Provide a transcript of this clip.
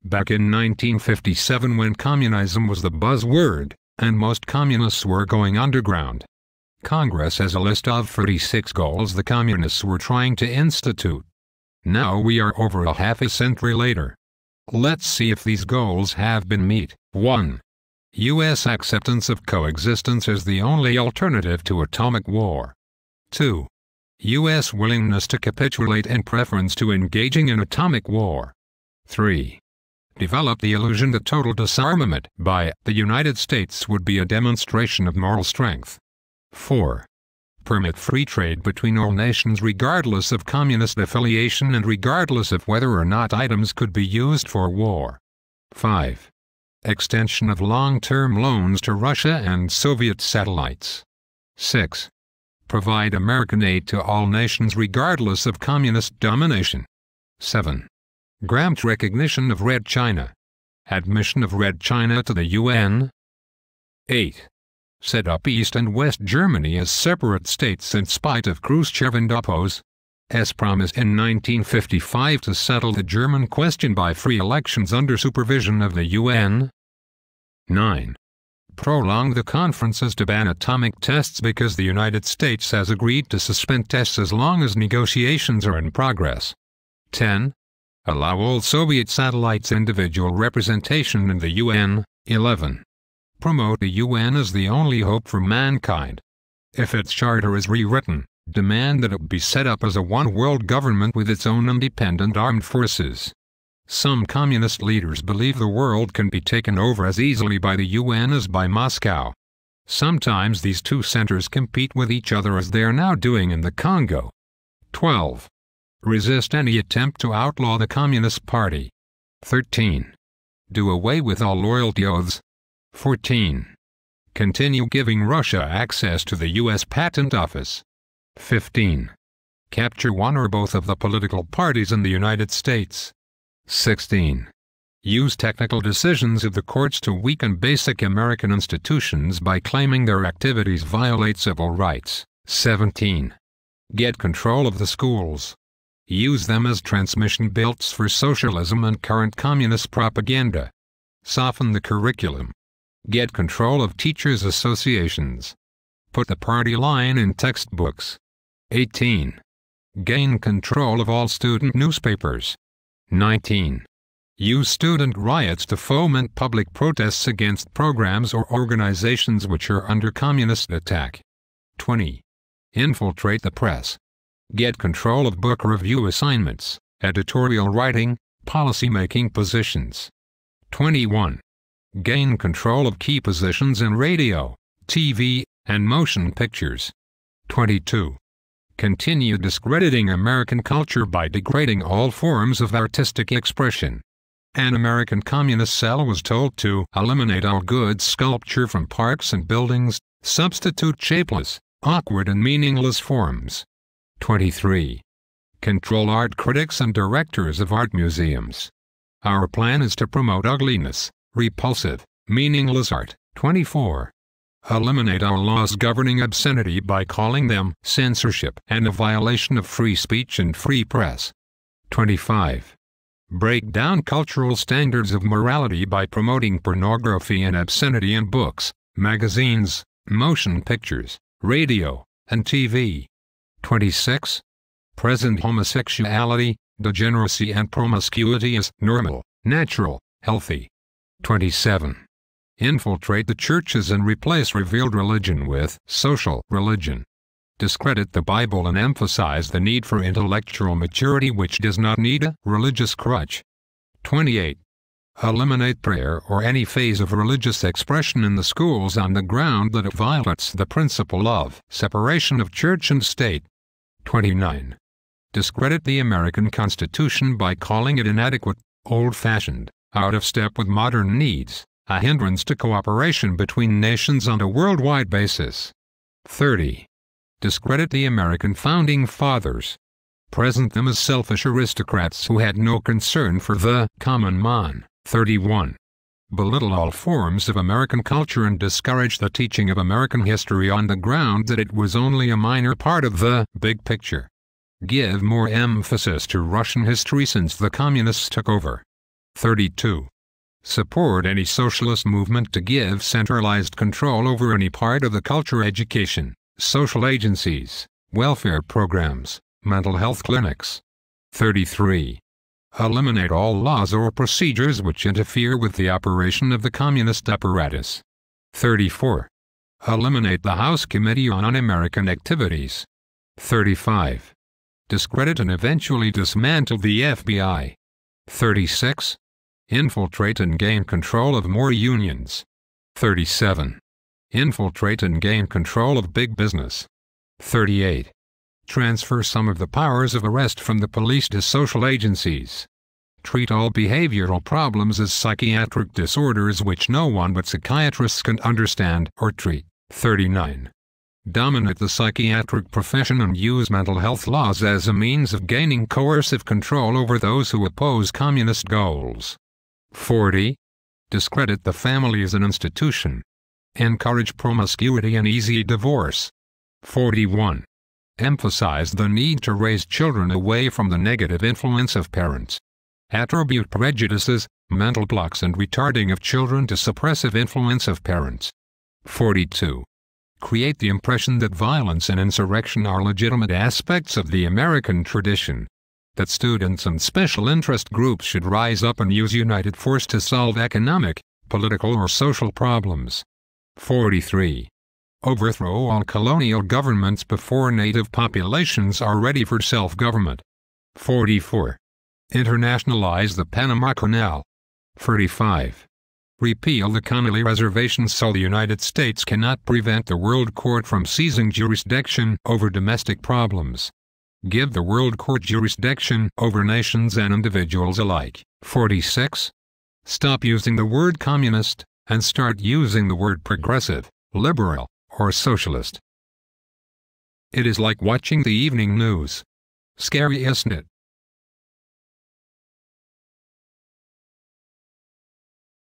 Back in 1957, when communism was the buzzword, and most communists were going underground, Congress has a list of 36 goals the communists were trying to institute. Now we are over a half a century later. Let's see if these goals have been met. 1. U.S. acceptance of coexistence as the only alternative to atomic war. 2. U.S. willingness to capitulate in preference to engaging in atomic war. 3. Develop the illusion that total disarmament by the United States would be a demonstration of moral strength. 4. Permit free trade between all nations regardless of communist affiliation and regardless of whether or not items could be used for war. 5. Extension of long-term loans to Russia and Soviet satellites. 6. Provide American aid to all nations regardless of communist domination. 7. Grant recognition of Red China. Admission of Red China to the UN. 8. Set up East and West Germany as separate states in spite of Khrushchev and Opo's promise in 1955 to settle the German question by free elections under supervision of the UN. 9. Prolong the conferences to ban atomic tests because the United States has agreed to suspend tests as long as negotiations are in progress. 10. Allow all Soviet satellites individual representation in the UN. 11. Promote the UN as the only hope for mankind. If its charter is rewritten, demand that it be set up as a one-world government with its own independent armed forces. Some communist leaders believe the world can be taken over as easily by the UN as by Moscow. Sometimes these two centers compete with each other as they are now doing in the Congo. 12. Resist any attempt to outlaw the Communist Party. 13. Do away with all loyalty oaths. 14. Continue giving Russia access to the U.S. Patent Office. 15. Capture one or both of the political parties in the United States. 16. Use technical decisions of the courts to weaken basic American institutions by claiming their activities violate civil rights. 17. Get control of the schools. Use them as transmission belts for socialism and current communist propaganda. Soften the curriculum. Get control of teachers' associations. Put the party line in textbooks. 18. Gain control of all student newspapers. 19. Use student riots to foment public protests against programs or organizations which are under communist attack. 20. Infiltrate the press. Get control of book review assignments, editorial writing, policy-making positions. 21. Gain control of key positions in radio, TV, and motion pictures. 22. Continue discrediting American culture by degrading all forms of artistic expression. An American communist cell was told to eliminate all good sculpture from parks and buildings, substitute shapeless, awkward and meaningless forms. 23. Control art critics and directors of art museums. Our plan is to promote ugliness, repulsive, meaningless art. 24. Eliminate our laws governing obscenity by calling them censorship and a violation of free speech and free press. 25. Break down cultural standards of morality by promoting pornography and obscenity in books, magazines, motion pictures, radio, and TV. 26. Present homosexuality, degeneracy and promiscuity as normal, natural, healthy. 27. Infiltrate the churches and replace revealed religion with social religion. Discredit the Bible and emphasize the need for intellectual maturity which does not need a religious crutch. 28. Eliminate prayer or any phase of religious expression in the schools on the ground that it violates the principle of separation of church and state. 29. Discredit the American Constitution by calling it inadequate, old-fashioned, out of step with modern needs, a hindrance to cooperation between nations on a worldwide basis. 30. Discredit the American Founding Fathers. Present them as selfish aristocrats who had no concern for the common man. 31. Belittle all forms of American culture and discourage the teaching of American history on the ground that it was only a minor part of the big picture. Give more emphasis to Russian history since the communists took over. 32. Support any socialist movement to give centralized control over any part of the culture, education, social agencies, welfare programs, mental health clinics. 33. Eliminate all laws or procedures which interfere with the operation of the communist apparatus. 34. Eliminate the House Committee on Un-American Activities. 35. Discredit and eventually dismantle the FBI. 36. Infiltrate and gain control of more unions. 37. Infiltrate and gain control of big business. 38. Transfer some of the powers of arrest from the police to social agencies. Treat all behavioral problems as psychiatric disorders which no one but psychiatrists can understand or treat. 39. Dominate the psychiatric profession and use mental health laws as a means of gaining coercive control over those who oppose communist goals. 40. Discredit the family as an institution. Encourage promiscuity and easy divorce. 41. Emphasize the need to raise children away from the negative influence of parents. Attribute prejudices, mental blocks and retarding of children to suppressive influence of parents. 42. Create the impression that violence and insurrection are legitimate aspects of the American tradition. That students and special interest groups should rise up and use united force to solve economic, political or social problems. 43. Overthrow all colonial governments before native populations are ready for self-government. 44. Internationalize the Panama Canal. 45. Repeal the Connolly Reservation so the United States cannot prevent the World Court from seizing jurisdiction over domestic problems. Give the World Court jurisdiction over nations and individuals alike. 46. Stop using the word communist and start using the word progressive, liberal, or socialist. It is like watching the evening news. Scary, isn't it?